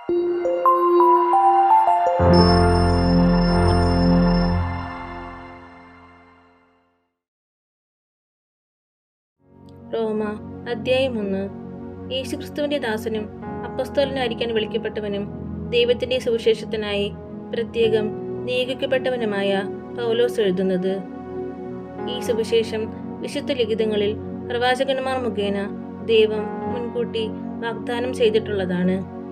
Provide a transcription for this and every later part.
റോമ അധ്യായം 1. യേശുക്രിസ്തുവിന്റെ ദാസനും അപ്പസ്തോലനായിരിക്കാൻ വിളിക്കപ്പെട്ടവനും ദൈവത്തിന്റെ സുവിശേഷത്തിനായി പ്രത്യേകം നിയോഗിക്കപ്പെട്ടവനുമായ പൗലോസ് എഴുതുന്നത്. ഈ സുവിശേഷം വിശുദ്ധ ലിഖിതങ്ങളിൽ പ്രവാചകന്മാർ മുഖേന ദൈവം മുൻകൂട്ടി വാഗ്ദാനം ചെയ്തിട്ടുള്ളതാണ്.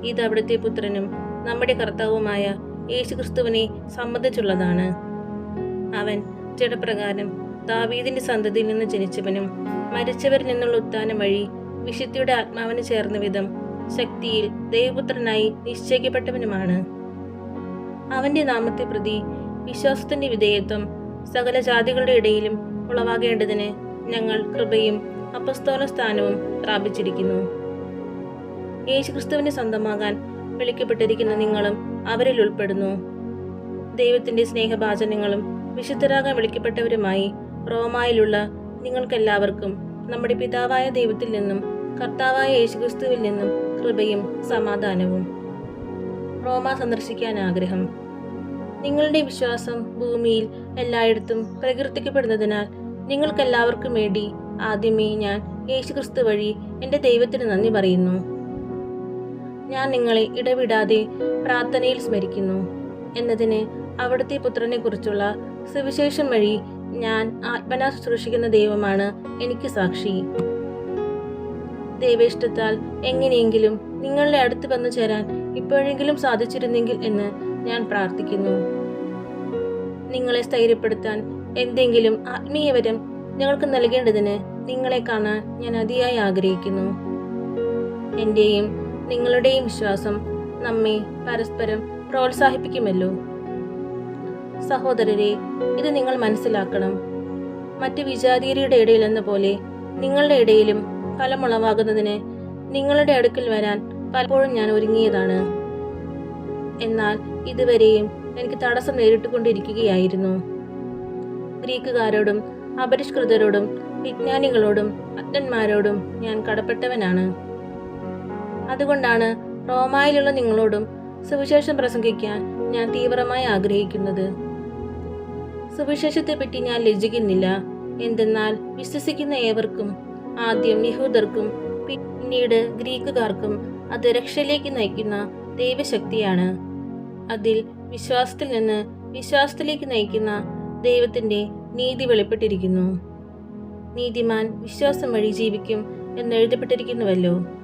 ഇത് അവിടുത്തെ പുത്രനും നമ്മുടെ കർത്താവുമായ യേശുക്രിസ്തുവിനെ സംബന്ധിച്ചുള്ളതാണ്. അവൻ ജഡപ്രകാരം ദാവീദിന്റെ സന്തതിയിൽ നിന്ന് ജനിച്ചവനും മരിച്ചവരിൽ നിന്നുള്ള ഉത്ഥാനം വഴി വിശുദ്ധിയുടെ ആത്മാവിന് ചേർന്ന വിധം ശക്തിയിൽ ദൈവപുത്രനായി നിശ്ചയിക്കപ്പെട്ടവനുമാണ്. അവന്റെ നാമത്തെ പ്രതി വിശ്വാസത്തിന്റെ വിധേയത്വം സകല ജാതികളുടെ ഇടയിലും ഉളവാകേണ്ടതിന് ഞങ്ങൾ കൃപയും അപ്പസ്തോല സ്ഥാനവും പ്രാപിച്ചിരിക്കുന്നു. യേശുക്രിസ്തുവിനെ സ്വന്തമാകാൻ വിളിക്കപ്പെട്ടിരിക്കുന്ന നിങ്ങളും അവരിൽ ഉൾപ്പെടുന്നു. ദൈവത്തിന്റെ സ്നേഹഭാചനങ്ങളും വിശുദ്ധരാകാൻ വിളിക്കപ്പെട്ടവരുമായി റോമായിലുള്ള നിങ്ങൾക്കെല്ലാവർക്കും നമ്മുടെ പിതാവായ ദൈവത്തിൽ നിന്നും കർത്താവായ യേശുക്രിസ്തുവിൽ നിന്നും കൃപയും സമാധാനവും. റോമ സന്ദർശിക്കാൻ ആഗ്രഹം. നിങ്ങളുടെ വിശ്വാസം ഭൂമിയിൽ എല്ലായിടത്തും പ്രകീർത്തിക്കപ്പെടുന്നതിനാൽ നിങ്ങൾക്കെല്ലാവർക്കും വേണ്ടി ആദ്യമേ ഞാൻ യേശുക്രിസ്തു വഴി എൻ്റെ ദൈവത്തിന് നന്ദി പറയുന്നു. ഞാൻ നിങ്ങളെ ഇടവിടാതെ പ്രാർത്ഥനയിൽ സ്മരിക്കുന്നു എന്നതിന് അവിടുത്തെ പുത്രനെ കുറിച്ചുള്ള സുവിശേഷം വഴി ഞാൻ ആത്മനാ ശുശ്രൂഷിക്കുന്ന ദൈവമാണ് എനിക്ക് സാക്ഷി. ദൈവേഷ്ടത്താൽ എങ്ങനെയെങ്കിലും നിങ്ങളുടെ അടുത്ത് വന്നു ചേരാൻ ഇപ്പോഴെങ്കിലും സാധിച്ചിരുന്നെങ്കിൽ എന്ന് ഞാൻ പ്രാർത്ഥിക്കുന്നു. നിങ്ങളെ സ്ഥൈര്യപ്പെടുത്താൻ എന്തെങ്കിലും ആത്മീയവരം ഞങ്ങൾക്ക് നൽകേണ്ടതിന് നിങ്ങളെ കാണാൻ ഞാൻ അതിയായി ആഗ്രഹിക്കുന്നു. എൻ്റെയും നിങ്ങളുടെയും വിശ്വാസം നമ്മെ പരസ്പരം പ്രോത്സാഹിപ്പിക്കുമല്ലോ. സഹോദരരെ, ഇത് നിങ്ങൾ മനസ്സിലാക്കണം. മറ്റ് വിജാതീയരുടെ ഇടയിൽ എന്ന പോലെ നിങ്ങളുടെ ഇടയിലും ഫലമുളവാകുന്നതിന് നിങ്ങളുടെ അടുക്കൽ വരാൻ പലപ്പോഴും ഞാൻ ഒരുങ്ങിയതാണ്. എന്നാൽ ഇതുവരെയും എനിക്ക് തടസ്സം നേരിട്ടുകൊണ്ടിരിക്കുകയായിരുന്നു. ഗ്രീക്കുകാരോടും അപരിഷ്കൃതരോടും വിജ്ഞാനികളോടും അജ്ഞന്മാരോടും ഞാൻ കടപ്പെട്ടവനാണ്. അതുകൊണ്ടാണ് റോമായിലുള്ള നിങ്ങളോടും സുവിശേഷം പ്രസംഗിക്കാൻ ഞാൻ തീവ്രമായി ആഗ്രഹിക്കുന്നത്. സുവിശേഷത്തെപ്പറ്റി ഞാൻ ലജ്ജിക്കുന്നില്ല. എന്തെന്നാൽ വിശ്വസിക്കുന്ന ഏവർക്കും, ആദ്യം യഹൂദർക്കും പിന്നീട് ഗ്രീക്കുകാർക്കും, അത് രക്ഷയിലേക്ക് നയിക്കുന്ന ദൈവശക്തിയാണ്. അതിൽ വിശ്വാസത്തിൽ നിന്ന് വിശ്വാസത്തിലേക്ക് നയിക്കുന്ന ദൈവത്തിന്റെ നീതി വെളിപ്പെട്ടിരിക്കുന്നു. നീതിമാൻ വിശ്വാസം വഴി ജീവിക്കും എന്നെഴുതപ്പെട്ടിരിക്കുന്നുവല്ലോ.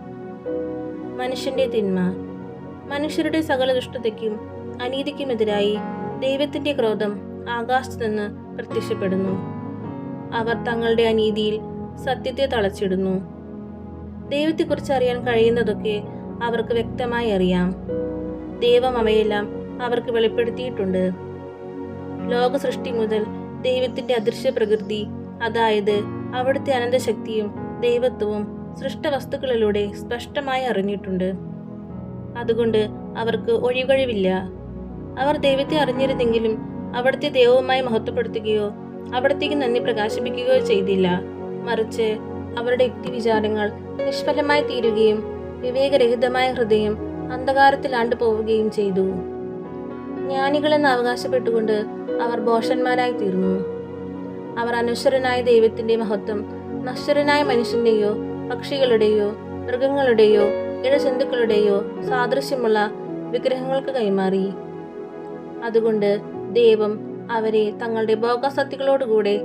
മനുഷ്യന്റെ തിന്മ. മനുഷ്യരുടെ സകല ദുഷ്ടതയ്ക്കും അനീതിക്കുമെതിരായി ദൈവത്തിന്റെ ക്രോധം ആകാശത്തു നിന്ന് പ്രത്യക്ഷപ്പെടുന്നു. അവർ തങ്ങളുടെ അനീതിയിൽ സത്യത്തെ തളച്ചിടുന്നു. ദൈവത്തെക്കുറിച്ച് അറിയാൻ കഴിയുന്നതൊക്കെ അവർക്ക് വ്യക്തമായി അറിയാം. ദൈവം അവയെല്ലാം അവർക്ക് വെളിപ്പെടുത്തിയിട്ടുണ്ട്. ലോക സൃഷ്ടി മുതൽ ദൈവത്തിന്റെ അദൃശ്യ പ്രകൃതി, അതായത് അവിടുത്തെ അനന്തശക്തിയും ദൈവത്വവും സൃഷ്ടവസ്തുക്കളിലൂടെ സ്പഷ്ടമായി അറിഞ്ഞിട്ടുണ്ട്. അതുകൊണ്ട് അവർക്ക് ഒഴികഴിവില്ല. അവർ ദൈവത്തെ അറിഞ്ഞിരുന്നെങ്കിലും അവിടുത്തെ ദൈവവുമായി മഹത്വപ്പെടുത്തുകയോ അവിടത്തേക്ക് നന്ദി പ്രകാശിപ്പിക്കുകയോ ചെയ്തില്ല. മറിച്ച് അവരുടെ യുക്തിവിചാരങ്ങൾ നിഷ്ഫലമായി തീരുകയും വിവേകരഹിതമായ ഹൃദയം അന്ധകാരത്തിൽ ആണ്ടുപോവുകയും ചെയ്തു. ജ്ഞാനികളെന്ന് അവകാശപ്പെട്ടുകൊണ്ട് അവർ ഭോഷന്മാരായി തീർന്നു. അവർ അനശ്വരനായ ദൈവത്തിന്റെ മഹത്വം നശ്വരനായ മനുഷ്യന്റെയോ പക്ഷികളുടെയോ മൃഗങ്ങളുടെയോ ഇഴജന്തുക്കളുടെയോ സാദൃശ്യമുള്ള വിഗ്രഹങ്ങൾക്ക് കൈമാറി. അതുകൊണ്ട് ദൈവം അവരെ തങ്ങളുടെ ഭോഗാസക്തികളോടുകൂടെ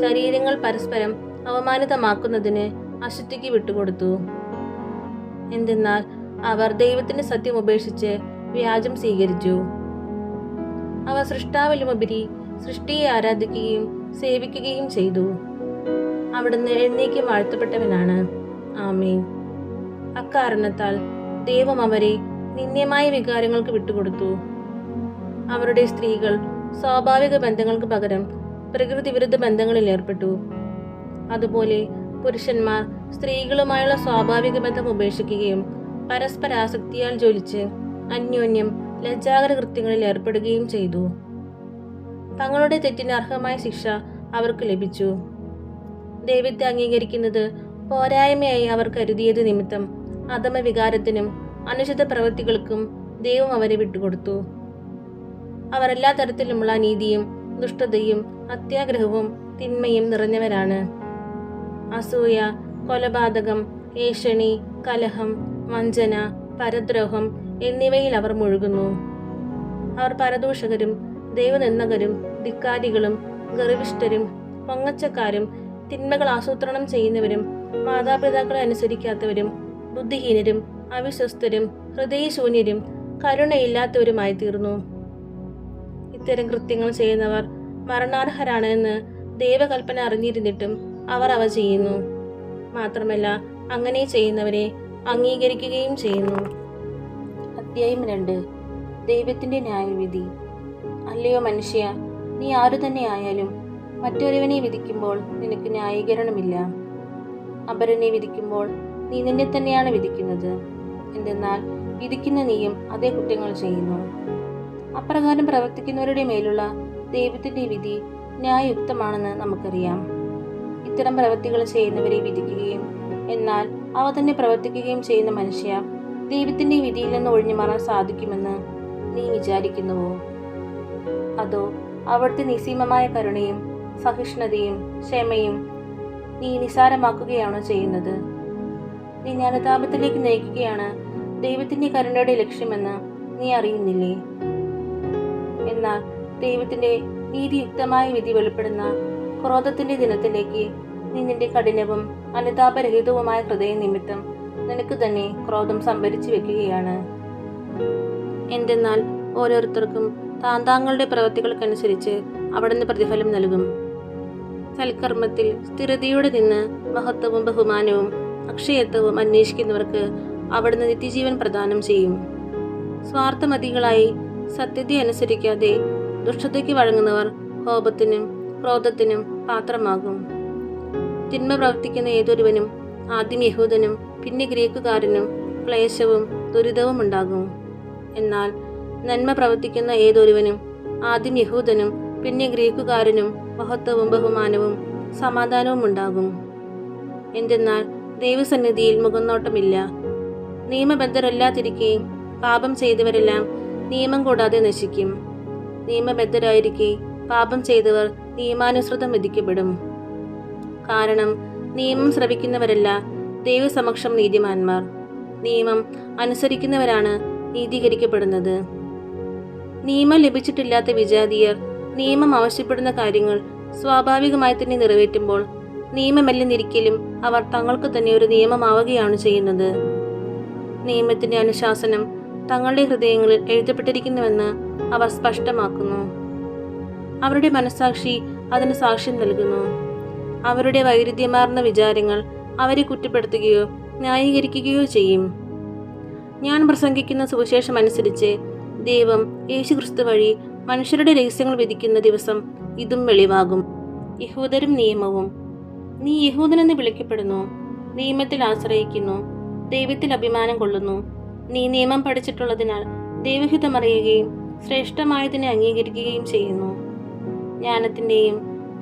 ശരീരങ്ങൾ പരസ്പരം അവമാനിതമാക്കുന്നതിന് അശുദ്ധിക്ക് വിട്ടുകൊടുത്തു. എന്തെന്നാൽ അവർ ദൈവത്തിന്റെ സത്യം ഉപേക്ഷിച്ച് വ്യാജം സ്വീകരിച്ചു. അവർ സൃഷ്ടാവിലുമുപരി സൃഷ്ടിയെ ആരാധിക്കുകയും സേവിക്കുകയും ചെയ്തു. അവിടുന്ന് എന്നേക്കും വാഴ്ത്തപ്പെട്ടവനാണ്. ആമേൻ. അക്കാരണത്താൽ ദൈവം അവരെ നിന്ദ്യമായ വികാരങ്ങൾക്ക് വിട്ടുകൊടുത്തു. അവരുടെ സ്ത്രീകൾ സ്വാഭാവിക ബന്ധങ്ങൾക്ക് പകരം പ്രകൃതി വിരുദ്ധ ബന്ധങ്ങളിൽ ഏർപ്പെട്ടു. അതുപോലെ പുരുഷന്മാർ സ്ത്രീകളുമായുള്ള സ്വാഭാവിക ബന്ധം ഉപേക്ഷിക്കുകയും പരസ്പര ആസക്തിയാൽ ജ്വലിച്ച് അന്യോന്യം ലജ്ജാകര കൃത്യങ്ങളിൽ ഏർപ്പെടുകയും ചെയ്തു. തങ്ങളുടെ തെറ്റിന് അർഹമായ ശിക്ഷ അവർക്ക് ലഭിച്ചു. ദൈവത്തെ അംഗീകരിക്കുന്നത് പോരായ്മയായി അവർ കരുതിയത് നിമിത്തം അധമ വികാരത്തിനും അനുചിത പ്രവൃത്തികൾക്കും ദൈവം അവരെ വിട്ടുകൊടുത്തു. അവർ എല്ലാ തരത്തിലുമുള്ള നീതിയും ദുഷ്ടതയും അത്യാഗ്രഹവും തിന്മയും നിറഞ്ഞവരാണ്. അസൂയ, കൊലപാതകം, ഏഷണി, കലഹം, വഞ്ചന, പരദ്രോഹം എന്നിവയിൽ അവർ മുഴുകുന്നു. അവർ പരദൂഷകരും ദൈവനിന്ദകരും ധിക്കാരികളും ഗർവിഷ്ഠരും പൊങ്ങച്ചക്കാരും തിന്മകൾ ആസൂത്രണം ചെയ്യുന്നവരും മാതാപിതാക്കളെ അനുസരിക്കാത്തവരും ബുദ്ധിഹീനരും അവിശ്വസ്തരും ഹൃദയശൂന്യരും കരുണയില്ലാത്തവരുമായി തീർന്നു. ഇത്തരം കൃത്യങ്ങൾ ചെയ്യുന്നവർ മരണാർഹരാണ് എന്ന് ദൈവകൽപ്പന അറിഞ്ഞിരുന്നിട്ടും അവർ അവ ചെയ്യുന്നു. മാത്രമല്ല അങ്ങനെ ചെയ്യുന്നവരെ അംഗീകരിക്കുകയും ചെയ്യുന്നു. അധ്യായം 2. ദൈവത്തിന്റെ ന്യായവിധി. അല്ലയോ മനുഷ്യ, നീ ആരു തന്നെ ആയാലും മറ്റൊരുവനെ വിധിക്കുമ്പോൾ നിനക്ക് ന്യായീകരണമില്ല. അപരനെ വിധിക്കുമ്പോൾ നീ നിന്നെ തന്നെയാണ് വിധിക്കുന്നത്. എന്തെന്നാൽ വിധിക്കുന്ന നീയും അതേ കുറ്റങ്ങൾ ചെയ്യുന്നു. അപ്രകാരം പ്രവർത്തിക്കുന്നവരുടെ മേലുള്ള ദൈവത്തിന്റെ വിധി ന്യായയുക്തമാണെന്ന് നമുക്കറിയാം. ഇത്തരം പ്രവൃത്തികൾ ചെയ്യുന്നവരെ വിധിക്കുകയും എന്നാൽ അവ തന്നെ പ്രവർത്തിക്കുകയും ചെയ്യുന്ന മനുഷ്യ ദൈവത്തിന്റെ വിധിയിൽ നിന്ന് ഒഴിഞ്ഞു മാറാൻ സാധിക്കുമെന്ന് നീ വിചാരിക്കുന്നുവോ? അതോ അവിടുത്തെ നിസ്സീമമായ കരുണയും സഹിഷ്ണുതയും ക്ഷമയും നീ നിസാരമാക്കുകയാണോ ചെയ്യുന്നത്? നീ അനുതാപത്തിലേക്ക് നയിക്കുകയാണ് ദൈവത്തിന്റെ കരുണയുടെ ലക്ഷ്യമെന്ന് നീ അറിയുന്നില്ലേ? എന്നാൽ ദൈവത്തിന്റെ നീതിയുക്തമായ വിധി വെളിപ്പെടുന്ന ക്രോധത്തിന്റെ ദിനത്തിലേക്ക് നീ നിന്റെ കഠിനവും അനുതാപരഹിതവുമായ ഹൃദയ നിമിത്തം നിനക്ക് തന്നെ ക്രോധം സംഭരിച്ചു വെക്കുകയാണ്. എന്തെന്നാൽ ഓരോരുത്തർക്കും താന്താങ്ങളുടെ പ്രവൃത്തികൾക്കനുസരിച്ച് അവിടുന്ന് പ്രതിഫലം നൽകും. സൽക്കർമ്മത്തിൽ സ്ഥിരതയോടെ നിന്ന് മഹത്വവും ബഹുമാനവും അക്ഷയത്വവും അന്വേഷിക്കുന്നവർക്ക് അവിടുന്ന് നിത്യജീവൻ പ്രദാനം ചെയ്യും. സ്വാർത്ഥമതികളായി സത്യത്തെ അനുസരിക്കാതെ ദുഷ്ടതയ്ക്ക് വഴങ്ങുന്നവർ കോപത്തിനും ക്രോധത്തിനും പാത്രമാകും. തിന്മ പ്രവർത്തിക്കുന്ന ഏതൊരുവനും ആദ്യം യഹൂദനും പിന്നെ ഗ്രീക്കുകാരനും ക്ലേശവും ദുരിതവും ഉണ്ടാകും. എന്നാൽ നന്മ പ്രവർത്തിക്കുന്ന ഏതൊരുവനും ആദ്യം യഹൂദനും പിന്നെ ഗ്രീക്കുകാരനും മഹത്വവും ബഹുമാനവും സമാധാനവും ഉണ്ടാകും. എന്തെന്നാൽ ദൈവസന്നിധിയിൽ മുഖനോട്ടമില്ല. നിയമബദ്ധരല്ലാതിരിക്കെ പാപം ചെയ്തവരെല്ലാം നിയമം കൂടാതെ നശിക്കും. നിയമബദ്ധരായിരിക്കെ പാപം ചെയ്തവർ നിയമാനുസൃതം വിധിക്കപ്പെടും. കാരണം നിയമം ശ്രവിക്കുന്നവരല്ല ദൈവസമക്ഷം നീതിമാന്മാർ. നിയമം അനുസരിക്കുന്നവരാണ് നീതീകരിക്കപ്പെടുന്നത്. നിയമം ലഭിച്ചിട്ടില്ലാത്ത വിജാതീയർ നിയമം ആവശ്യപ്പെടുന്ന കാര്യങ്ങൾ സ്വാഭാവികമായി തന്നെ നിറവേറ്റുമ്പോൾ നിയമമല്ലെന്നിരിക്കലും അവർ തങ്ങൾക്ക് തന്നെ ഒരു നിയമമാവുകയാണ് ചെയ്യുന്നത്. നിയമത്തിന്റെ അനുശാസനം തങ്ങളുടെ ഹൃദയങ്ങളിൽ എഴുതപ്പെട്ടിരിക്കുന്നുവെന്ന് അവർ സ്പഷ്ടമാക്കുന്നു. അവരുടെ മനസ്സാക്ഷി അതിന് സാക്ഷ്യം നൽകുന്നു. അവരുടെ വൈരുദ്ധ്യമാർന്ന വിചാരങ്ങൾ അവരെ കുറ്റപ്പെടുത്തുകയോ ന്യായീകരിക്കുകയോ ചെയ്യും. ഞാൻ പ്രസംഗിക്കുന്ന സുവിശേഷം അനുസരിച്ച് ദൈവം യേശുക്രിസ്തു വഴി മനുഷ്യരുടെ രഹസ്യങ്ങൾ വിധിക്കുന്ന ദിവസം ഇതും വെളിവാകും. യഹൂദരും നിയമവും. നീ യഹൂദനെന്ന് വിളിക്കപ്പെടുന്നു, നിയമത്തിൽ ആശ്രയിക്കുന്നു, ദൈവത്തിൽ അഭിമാനം കൊള്ളുന്നു. നീ നിയമം പഠിച്ചിട്ടുള്ളതിനാൽ ദൈവഹിതമറിയുകയും ശ്രേഷ്ഠമായതിനെ അംഗീകരിക്കുകയും ചെയ്യുന്നു. ജ്ഞാനത്തിന്റെയും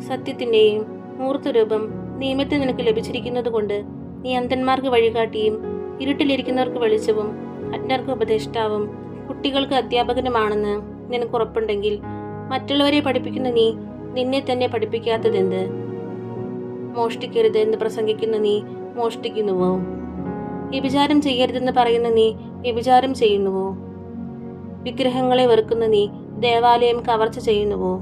സത്യത്തിന്റെയും മൂർത്തരൂപം നിയമത്തിൽ നിനക്ക് ലഭിച്ചിരിക്കുന്നത് കൊണ്ട് നീ അന്ധന്മാർക്ക് വഴികാട്ടിയും ഇരുട്ടിലിരിക്കുന്നവർക്ക് വെളിച്ചവും അജ്ഞർക്ക് ഉപദേഷ്ടാവും കുട്ടികൾക്ക് അധ്യാപകനുമാണെന്ന് നിനക്ക് ഉറപ്പുണ്ടെങ്കിൽ മറ്റുള്ളവരെ പഠിപ്പിക്കുന്ന നീ നിന്നെ തന്നെ പഠിപ്പിക്കാത്തതെന്ത്? മോഷ്ടിക്കരുത് എന്ന് പ്രസംഗിക്കുന്ന നീ മോഷ്ടിക്കുന്നുവോ? വ്യഭിചാരം ചെയ്യരുതെന്ന് പറയുന്ന നീ വ്യഭിചാരം ചെയ്യുന്നുവോ? വിഗ്രഹങ്ങളെ വെറുക്കുന്ന നീ ദേവാലയം കവർച്ച ചെയ്യുന്നുവോ?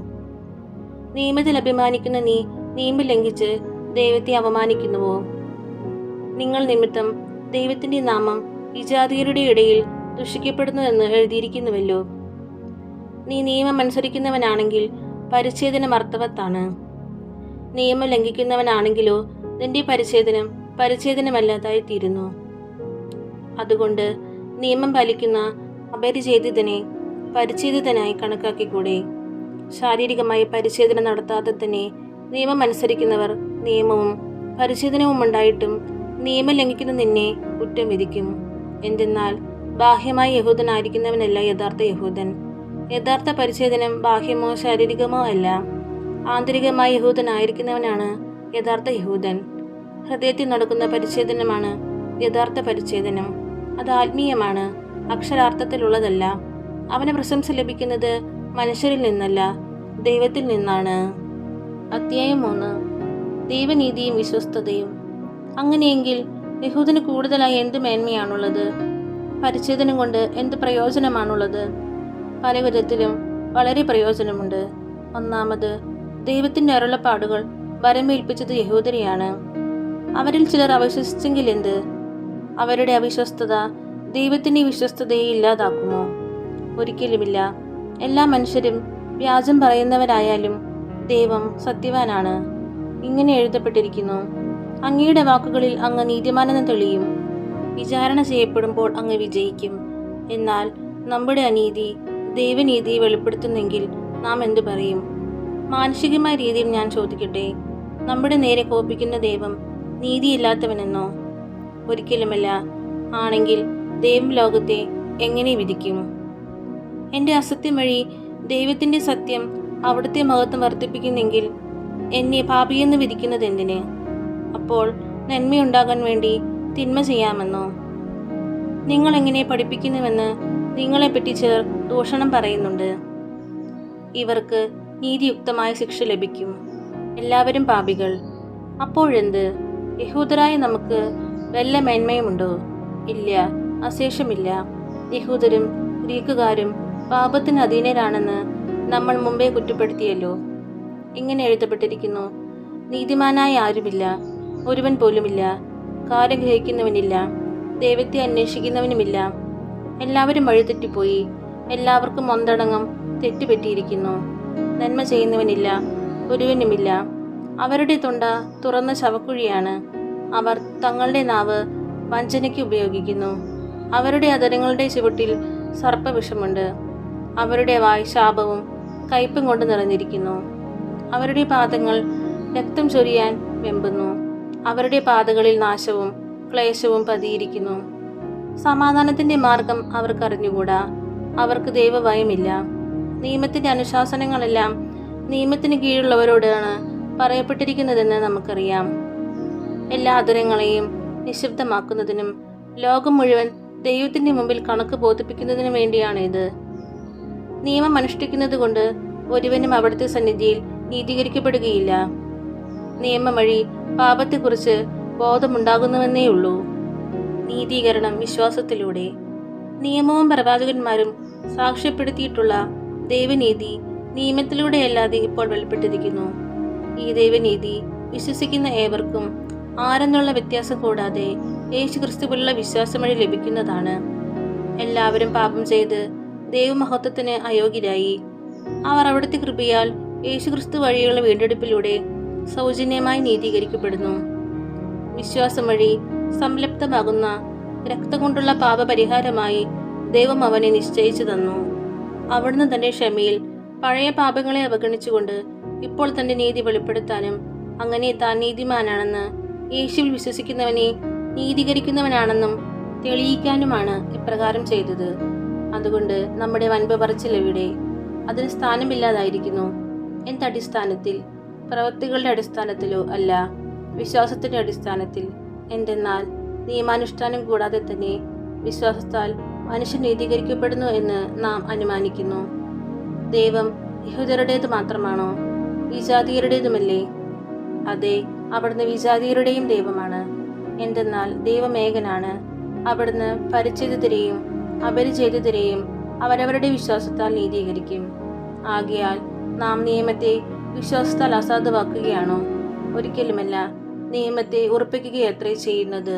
നിയമത്തിൽ അഭിമാനിക്കുന്ന നീ നിയമം ലംഘിച്ച് ദൈവത്തെ അവമാനിക്കുന്നുവോ? നിങ്ങൾ നിമിത്തം ദൈവത്തിന്റെ നാമം വിജാതീയരുടെ ഇടയിൽ ദുഷിക്കപ്പെടുന്നുവെന്ന് എഴുതിയിരിക്കുന്നുവല്ലോ. നീ നിയമം അനുസരിക്കുന്നവനാണെങ്കിൽ പരിച്ഛേദനം അർത്ഥവത്താണ്. നിയമം ലംഘിക്കുന്നവനാണെങ്കിലോ നിന്റെ പരിച്ഛേദനം പരിച്ഛേദനമല്ലാതായി തീരുന്നു. അതുകൊണ്ട് നിയമം പാലിക്കുന്ന അപരിച്ഛേദിതനെ പരിച്ഛേദിതനായി കണക്കാക്കിക്കൂടെ? ശാരീരികമായി പരിച്ഛേദന നടത്താതെ തന്നെ നിയമം അനുസരിക്കുന്നവർ നിയമവും പരിച്ഛേദനവും ഉണ്ടായിട്ടും നിയമം ലംഘിക്കുന്ന നിന്നെ കുറ്റം വിധിക്കും. എന്തെന്നാൽ ബാഹ്യമായി യഹൂദനായിരിക്കുന്നവനല്ല യഥാർത്ഥ യഹൂദൻ. യഥാർത്ഥ പരിച്ഛേദനം ബാഹ്യമോ ശാരീരികമോ അല്ല, ആന്തരികമായി യഹൂദനായിരിക്കുന്നവനാണ് യഥാർത്ഥ യഹൂദൻ. ഹൃദയത്തിൽ നടക്കുന്ന പരിച്ഛേദനമാണ് യഥാർത്ഥ പരിച്ഛേദനം. അത് ആത്മീയമാണ്, അക്ഷരാർത്ഥത്തിലുള്ളതല്ല. അവന് പ്രശംസ ലഭിക്കുന്നത് മനുഷ്യരിൽ നിന്നല്ല, ദൈവത്തിൽ നിന്നാണ്. അധ്യായം 3. ദൈവനീതിയും വിശ്വസ്തതയും. അങ്ങനെയെങ്കിൽ യഹൂദന് കൂടുതലായി എന്ത് മേന്മയാണുള്ളത്? പരിച്ഛേദനം കൊണ്ട് എന്ത് പ്രയോജനമാണുള്ളത്? പല വിധത്തിലും വളരെ പ്രയോജനമുണ്ട്. ഒന്നാമത്, ദൈവത്തിൻ്റെ അരുളപ്പാടുകൾ വരമേൽപ്പിച്ചത് യഹൂദരെയാണ്. അവരിൽ ചിലർ അവിശ്വസിച്ചെങ്കിൽ എന്ത്? അവരുടെ അവിശ്വസ്തത ദൈവത്തിൻ്റെ വിശ്വസ്തതയെ ഇല്ലാതാക്കുമോ? ഒരിക്കലുമില്ല. എല്ലാ മനുഷ്യരും വ്യാജം പറയുന്നവരായാലും ദൈവം സത്യവാനാണ്. ഇങ്ങനെ എഴുതപ്പെട്ടിരിക്കുന്നു: അങ്ങയുടെ വാക്കുകളിൽ അങ്ങ് നീതിമാനെന്ന് തെളിയും, വിചാരണ ചെയ്യപ്പെടുമ്പോൾ അങ്ങ് വിജയിക്കും. എന്നാൽ നമ്മുടെ അനീതി ദൈവനീതിയെ വെളിപ്പെടുത്തുന്നെങ്കിൽ നാം എന്തു പറയും? മാനുഷികമായ രീതിയിൽ ഞാൻ ചോദിക്കട്ടെ, നമ്മുടെ നേരെ കോപിക്കുന്ന ദൈവം നീതിയില്ലാത്തവനെന്നോ? ഒരിക്കലുമല്ല. ആണെങ്കിൽ ദൈവം ലോകത്തെ എങ്ങനെ വിധിക്കും? എൻ്റെ അസത്യം വഴി ദൈവത്തിൻ്റെ സത്യം അവിടുത്തെ മഹത്വം വർദ്ധിപ്പിക്കുന്നെങ്കിൽ എന്നെ പാപിയെന്ന് വിധിക്കുന്നത് എന്തിന്? അപ്പോൾ നന്മയുണ്ടാകാൻ വേണ്ടി തിന്മ ചെയ്യാമെന്നോ? നിങ്ങൾ എങ്ങനെ പഠിപ്പിക്കുന്നുവെന്ന് നിങ്ങളെപ്പറ്റി ചിലർ ദൂഷണം പറയുന്നുണ്ട്. ഇവർക്ക് നീതിയുക്തമായ ശിക്ഷ ലഭിക്കും. എല്ലാവരും പാപികൾ. അപ്പോഴെന്ത്? യഹൂദരായ നമുക്ക് വല്ല മേന്മയുമുണ്ടോ? ഇല്ല, അശേഷമില്ല. യഹൂദരും ഗ്രീക്കുകാരും പാപത്തിന് അധീനരാണെന്ന് നമ്മൾ മുമ്പേ കുറ്റപ്പെടുത്തിയല്ലോ. ഇങ്ങനെ എഴുതപ്പെട്ടിരിക്കുന്നു: നീതിമാനായ ആരുമില്ല, ഒരുവൻ പോലുമില്ല. കാര്യം ഗ്രഹിക്കുന്നവനില്ല, ദൈവത്തെ അന്വേഷിക്കുന്നവനുമില്ല. എല്ലാവരും വഴിതെറ്റിപ്പോയി, എല്ലാവർക്കും ഒന്നടങ്കം തെറ്റുപറ്റിയിരിക്കുന്നു. നന്മ ചെയ്യുന്നവനില്ല, ഒരുവനുമില്ല. അവരുടെ തൊണ്ട തുറന്ന ശവക്കുഴിയാണ്. അവർ തങ്ങളുടെ നാവ് വഞ്ചനയ്ക്ക് ഉപയോഗിക്കുന്നു. അവരുടെ അധരങ്ങളുടെ ചുവട്ടിൽ സർപ്പവിഷമുണ്ട്. അവരുടെ വായ് ശാപവും കയ്പും കൊണ്ട് നിറഞ്ഞിരിക്കുന്നു. അവരുടെ പാദങ്ങൾ രക്തം ചൊരിയാൻ വെമ്പുന്നു. അവരുടെ പാതകളിൽ നാശവും ക്ലേശവും പതിയിരിക്കുന്നു. സമാധാനത്തിൻ്റെ മാർഗം അവർക്ക് അറിഞ്ഞുകൂടാ. അവർക്ക് ദൈവഭയമില്ല. നിയമത്തിൻ്റെ അനുശാസനങ്ങളെല്ലാം നിയമത്തിന് കീഴുള്ളവരോടാണ് പറയപ്പെട്ടിരിക്കുന്നതെന്ന് നമുക്കറിയാം. എല്ലാ അധരങ്ങളെയും നിശബ്ദമാക്കുന്നതിനും ലോകം മുഴുവൻ ദൈവത്തിൻ്റെ മുമ്പിൽ കണക്ക് ബോധിപ്പിക്കുന്നതിനും വേണ്ടിയാണ് ഇത്. നിയമം അനുഷ്ഠിക്കുന്നത് കൊണ്ട് ഒരുവനും അവിടുത്തെ സന്നിധിയിൽ നീതീകരിക്കപ്പെടുകയില്ല. നിയമം വഴി പാപത്തെക്കുറിച്ച് ബോധമുണ്ടാകുന്നുവെന്നേയുള്ളൂ. നീതീകരണം വിശ്വാസത്തിലൂടെ. നിയമവും പ്രവാചകന്മാരും സാക്ഷ്യപ്പെടുത്തിയിട്ടുള്ള ദൈവനീതി നിയമത്തിലൂടെയല്ലാതെ ഇപ്പോൾ വെളിപ്പെട്ടിരിക്കുന്നു. ഈ ദൈവനീതി വിശ്വസിക്കുന്ന ഏവർക്കും ആരെന്നുള്ള വ്യത്യാസം കൂടാതെ യേശുക്രിസ്തുവിലുള്ള വിശ്വാസം വഴി ലഭിക്കുന്നതാണ്. എല്ലാവരും പാപം ചെയ്ത് ദൈവമഹത്വത്തിന് അയോഗ്യരായി. അവർ അവിടുത്തെ കൃപയാൽ യേശുക്രിസ്തു വഴിയുള്ള വീണ്ടെടുപ്പിലൂടെ സൗജന്യമായി നീതീകരിക്കപ്പെടുന്നു. വിശ്വാസം വഴി സംലപ്തമാകുന്ന രക്തം കൊണ്ടുള്ള പാപപരിഹാരമായി ദൈവം അവനെ നിശ്ചയിച്ചു തന്നു. അവിടുന്ന് തന്റെ ക്ഷമയിൽ പഴയ പാപങ്ങളെ അവഗണിച്ചുകൊണ്ട് ഇപ്പോൾ തന്റെ നീതി വെളിപ്പെടുത്താനും അങ്ങനെ താൻ നീതിമാനാണെന്ന് യേശുവിൽ വിശ്വസിക്കുന്നവനെ നീതീകരിക്കുന്നവനാണെന്നും തെളിയിക്കാനുമാണ് ഇപ്രകാരം ചെയ്തത്. അതുകൊണ്ട് നമ്മുടെ വൻപ് പറച്ചിലെവിടെ? അതിന് സ്ഥാനമില്ലാതായിരിക്കുന്നു. എന്തടിസ്ഥാനത്തിൽ? പ്രവൃത്തികളുടെ അടിസ്ഥാനത്തിലോ? അല്ല, വിശ്വാസത്തിന്റെ അടിസ്ഥാനത്തിൽ. എന്തെന്നാൽ നിയമാനുഷ്ഠാനം കൂടാതെ തന്നെ വിശ്വാസത്താൽ മനുഷ്യൻ നീതീകരിക്കപ്പെടുന്നു എന്ന് നാം അനുമാനിക്കുന്നു. ദൈവം യഹൂദരുടേത് മാത്രമാണോ? വിജാതീയരുടേതുമല്ലേ? അതെ, അവിടുന്ന് വിജാതീയരുടെയും ദൈവമാണ്. എന്തെന്നാൽ ദൈവം ഏകനാണ്. അവിടുന്ന് പരിച്ഛേദിതരെയും അപരിച്ഛേദിതരെയും അവരവരുടെ വിശ്വാസത്താൽ നീതീകരിക്കും. ആകയാൽ നാം നിയമത്തെ വിശ്വാസത്താൽ അസാധുവാക്കുകയാണോ? ഒരിക്കലുമല്ല, നിയമത്തെ ഉറപ്പിക്കുകയത്രേ ചെയ്യുന്നത്.